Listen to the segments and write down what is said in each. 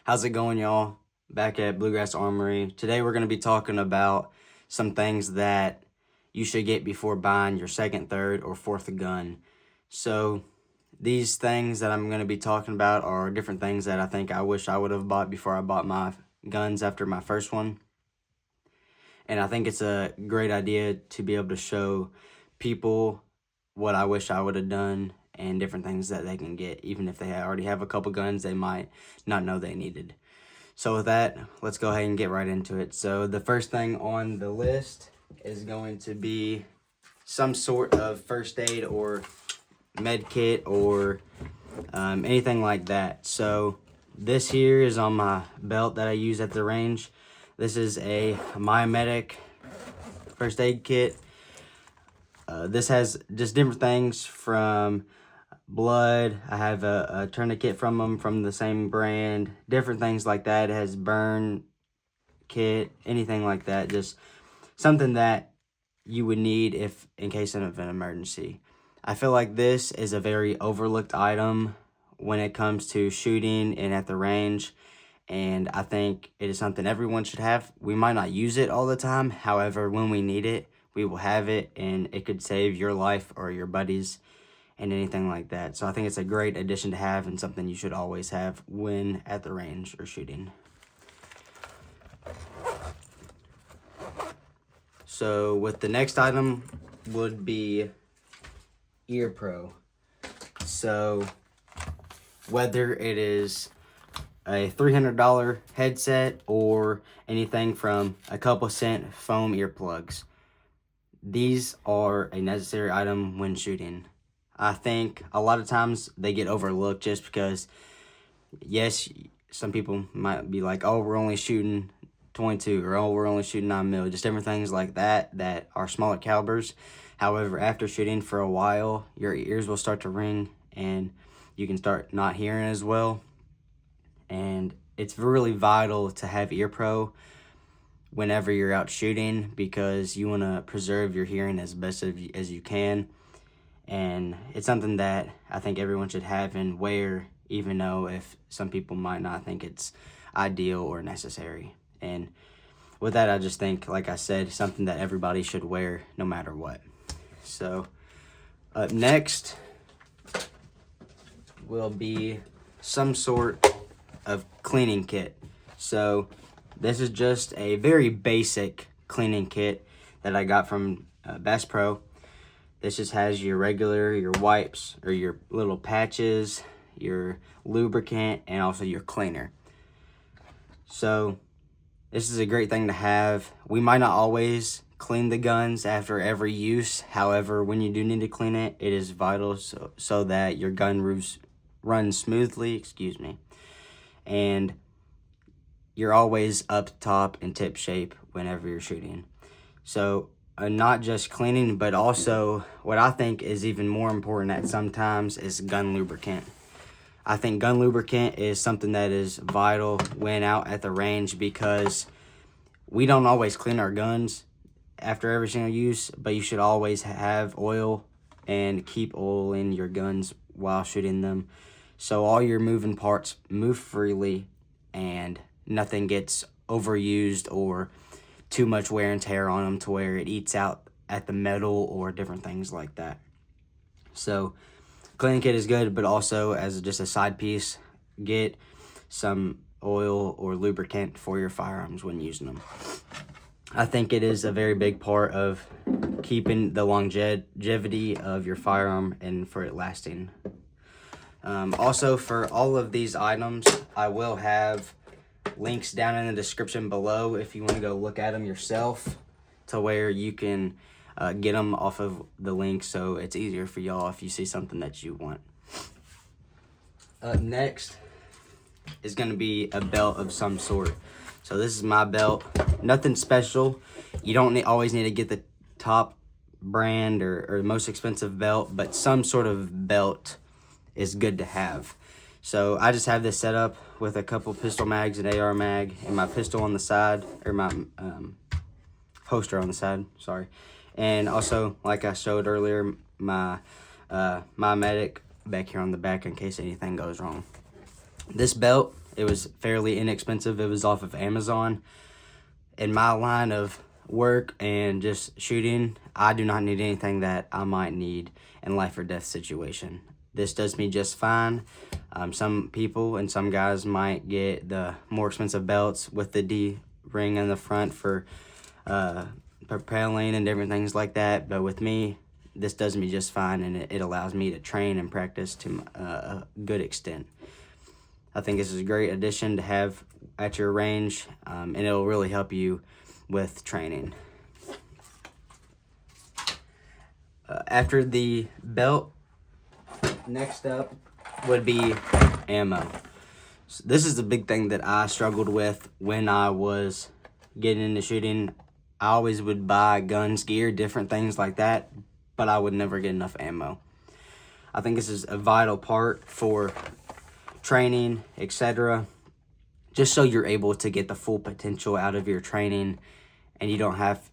How's it going, y'all? Back at Bluegrass Armory. Today we're going to be talking about some things that you should get before buying your second, third, or fourth gun. So these things that I'm going to be talking about are different things that I think I wish I would have bought before I bought my guns after my first one. And I think it's a great idea to be able to show people what I wish I would have done and different things that they can get. Even if they already have a couple guns they might not know they needed. So with that, let's go ahead and get right into it. So the first thing on the list is going to be some sort of first aid or med kit or anything like that. So this here is on my belt that I use at the range. This is a MyMedic first aid kit. This has just different things from blood. I have a tourniquet from them from the same brand. Different things like that. It has burn kit, anything like that. Just something that you would need if in case of an emergency. I feel like this is a very overlooked item when it comes to shooting and at the range. And I think it is something everyone should have. We might not use it all the time. However, when we need it, we will have it, and it could save your life or your buddies and anything like that. So I think it's a great addition to have and something you should always have when at the range or shooting. So with the next item would be Ear Pro. So whether it is a $300 headset or anything from a couple cent foam earplugs, these are a necessary item when shooting. I think a lot of times they get overlooked just because, yes, some people might be like, oh, we're only shooting 22, or oh, we're only shooting 9mm, just different things like that that are smaller calibers. However, after shooting for a while, your ears will start to ring and you can start not hearing as well. And it's really vital to have Ear Pro whenever you're out shooting, because you want to preserve your hearing as best as you can. And it's something that I think everyone should have and wear, even though if some people might not think it's ideal or necessary. And with that, I just think, like I said, something that everybody should wear no matter what. So up next will be some sort of cleaning kit. So this is just a very basic cleaning kit that I got from Bass Pro. This just has your wipes or your little patches, your lubricant, and also your cleaner. So this is a great thing to have. We might not always clean the guns after every use. However, when you do need to clean it, it is vital so that your gun runs smoothly, and you're always up top in tip shape whenever you're shooting. So not just cleaning, but also what I think is even more important at sometimes is gun lubricant. I think gun lubricant is something that is vital when out at the range, because we don't always clean our guns after every single use, but you should always have oil and keep oil in your guns while shooting them, so all your moving parts move freely and nothing gets overused or too much wear and tear on them to where it eats out at the metal or different things like that. So cleaning kit is good, but also as just a side piece, get some oil or lubricant for your firearms when using them. I think it is a very big part of keeping the longevity of your firearm and for it lasting. Also, for all of these items, I will have links down in the description below if you want to go look at them yourself, to where you can get them off of the link, so it's easier for y'all if you see something that you want. Up next is going to be a belt of some sort. So this is my belt. Nothing special. You don't always need to get the top brand or most expensive belt, but some sort of belt is good to have. So I just have this set up with a couple pistol mags, an AR mag, and my pistol on the side, or my holster on the side, sorry. And also, like I showed earlier, my MyMedic back here on the back in case anything goes wrong. This belt It was fairly inexpensive. It was off of Amazon. In my line of work and just shooting, I do not need anything that I might need in life or death situation. This does me just fine. Some people and some guys might get the more expensive belts with the D ring in the front for propelling and different things like that. But with me, this does me just fine, and it allows me to train and practice to a good extent. I think this is a great addition to have at your range, and it'll really help you with training. After the belt, next up would be ammo. So this is the big thing that I struggled with when I was getting into shooting. I always would buy guns, gear, different things like that, but I would never get enough ammo. I think this is a vital part for training, etc., just so you're able to get the full potential out of your training, and you don't have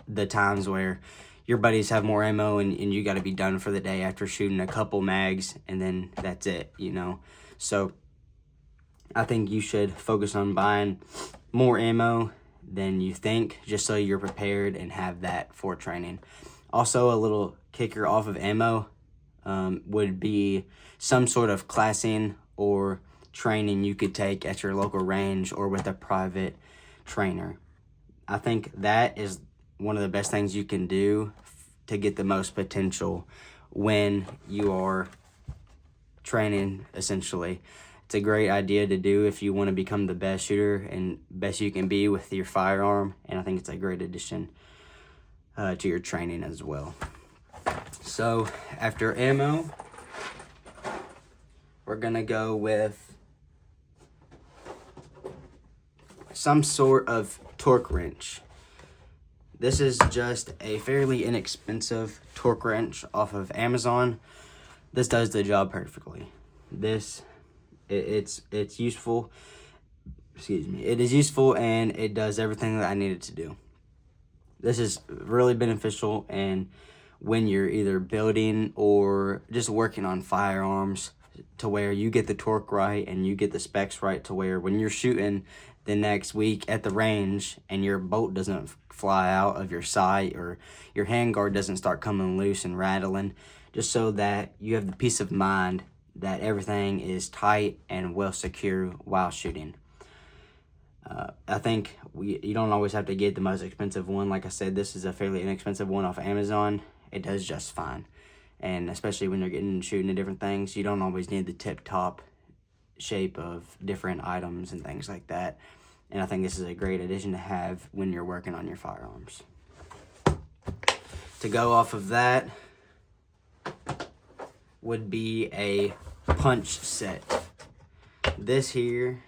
the times where your buddies have more ammo and you got to be done for the day after shooting a couple mags, and then that's it, you know. So I think you should focus on buying more ammo than you think, just so you're prepared and have that for training. Also, a little kicker off of ammo would be some sort of classing or training you could take at your local range or with a private trainer. I think that is one of the best things you can do to get the most potential when you are training, essentially. It's a great idea to do if you want to become the best shooter and best you can be with your firearm, and I think it's a great addition to your training as well. So after ammo, we're gonna go with some sort of torque wrench. This is just a fairly inexpensive torque wrench off of Amazon. This does the job perfectly. It's useful. Excuse me. It is useful, and it does everything that I need it to do. This is really beneficial, and when you're either building or just working on firearms, to where you get the torque right and you get the specs right, to where when you're shooting the next week at the range and your bolt doesn't fly out of your sight or your handguard doesn't start coming loose and rattling, just so that you have the peace of mind that everything is tight and well secure while shooting. I think you don't always have to get the most expensive one. Like I said, this is a fairly inexpensive one off Amazon. It does just fine. And especially when you're shooting at different things, you don't always need the tip-top shape of different items and things like that. And I think this is a great addition to have when you're working on your firearms. To go off of that would be a punch set. This here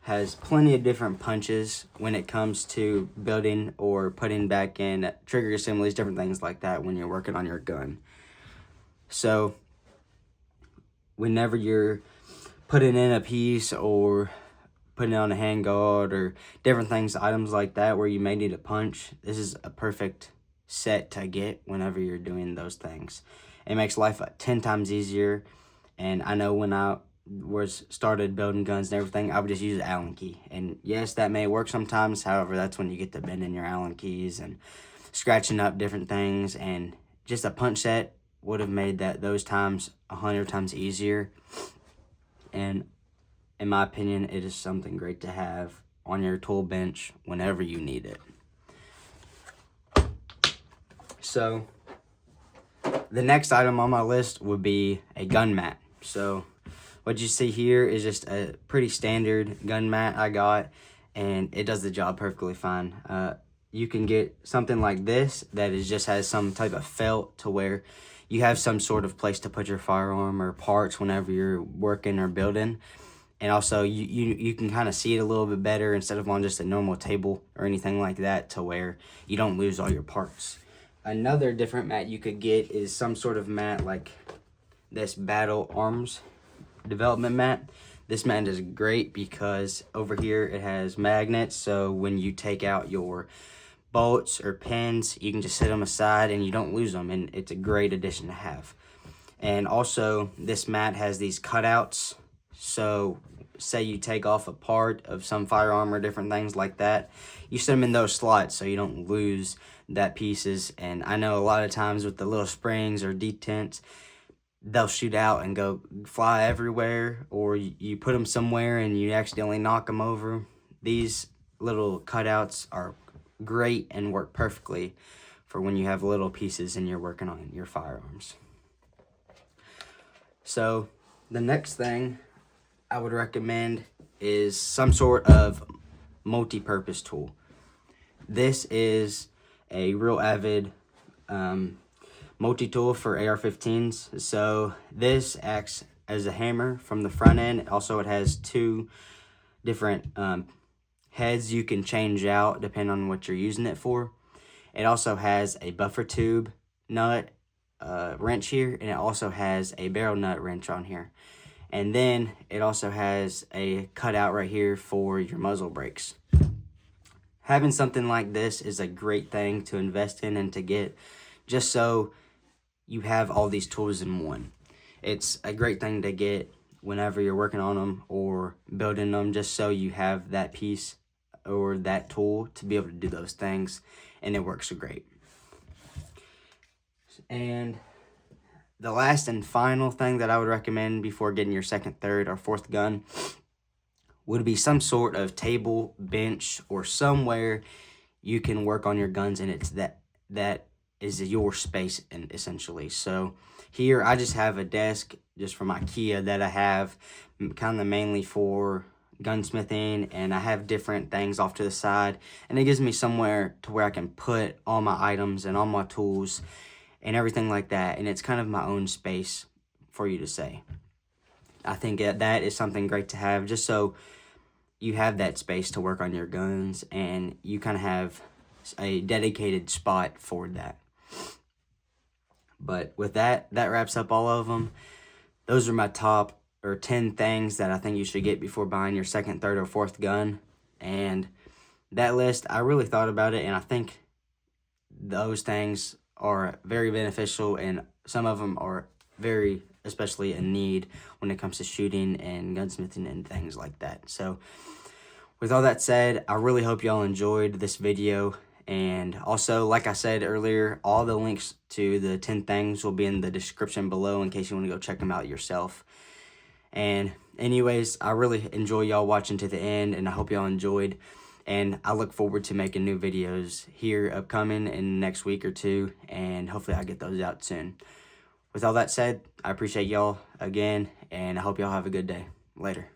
has plenty of different punches when it comes to building or putting back in trigger assemblies, different things like that when you're working on your gun. So whenever you're putting in a piece or putting on a handguard or different things, items like that where you may need a punch, this is a perfect set to get whenever you're doing those things. It makes life 10 times easier. And I know when I started building guns and everything, I would just use an Allen key. And yes, that may work sometimes. However, that's when you get to bending your Allen keys and scratching up different things. And just a punch set would have made those times 100 times easier. And in my opinion, it is something great to have on your tool bench whenever you need it. So the next item on my list would be a gun mat. So what you see here is just a pretty standard gun mat I got, and it does the job perfectly fine. You can get something like this that just has some type of felt to where you have some sort of place to put your firearm or parts whenever you're working or building. And also you can kind of see it a little bit better instead of on just a normal table or anything like that, to where you don't lose all your parts. Another different mat you could get is some sort of mat like this Battle Arms development mat. This mat is great because over here it has magnets, so when you take out your bolts or pins, you can just set them aside and you don't lose them, and it's a great addition to have. And also this mat has these cutouts So say you take off a part of some firearm or different things like that, you set them in those slots so you don't lose that pieces. And I know a lot of times with the little springs or detents, they'll shoot out and go fly everywhere, or you put them somewhere and you accidentally knock them over. These little cutouts are great and work perfectly for when you have little pieces and you're working on your firearms. So the next thing I would recommend is some sort of multi-purpose tool. This is a real avid multi-tool for AR-15s. So this acts as a hammer from the front end. Also, it has two different heads you can change out depending on what you're using it for. It also has a buffer tube nut wrench here, and it also has a barrel nut wrench on here. And then it also has a cutout right here for your muzzle brakes. Having something like this is a great thing to invest in and to get, just so you have all these tools in one. It's a great thing to get whenever you're working on them or building them, just so you have that piece or that tool to be able to do those things, and it works great. And the last and final thing that I would recommend before getting your second, third, or fourth gun would be some sort of table, bench, or somewhere you can work on your guns, and it's that is your space, and essentially. So here I just have a desk just from IKEA that I have kind of mainly for gunsmithing, and I have different things off to the side, and it gives me somewhere to where I can put all my items and all my tools and everything like that, and it's kind of my own space for you to say. I think that is something great to have, just so you have that space to work on your guns, and you kind of have a dedicated spot for that. But with that wraps up all of them. Those are my top 10 things that I think you should get before buying your second, third, or fourth gun. And that list, I really thought about it, and I think those things are very beneficial, and some of them are very especially in need when it comes to shooting and gunsmithing and things like that. So with all that said, I really hope y'all enjoyed this video. And also, like I said earlier, all the links to the 10 things will be in the description below in case you want to go check them out yourself. And anyways, I really enjoy y'all watching to the end, and I hope y'all enjoyed. And I look forward to making new videos here upcoming in the next week or two, and hopefully I'll get those out soon. With all that said, I appreciate y'all again, and I hope y'all have a good day. Later.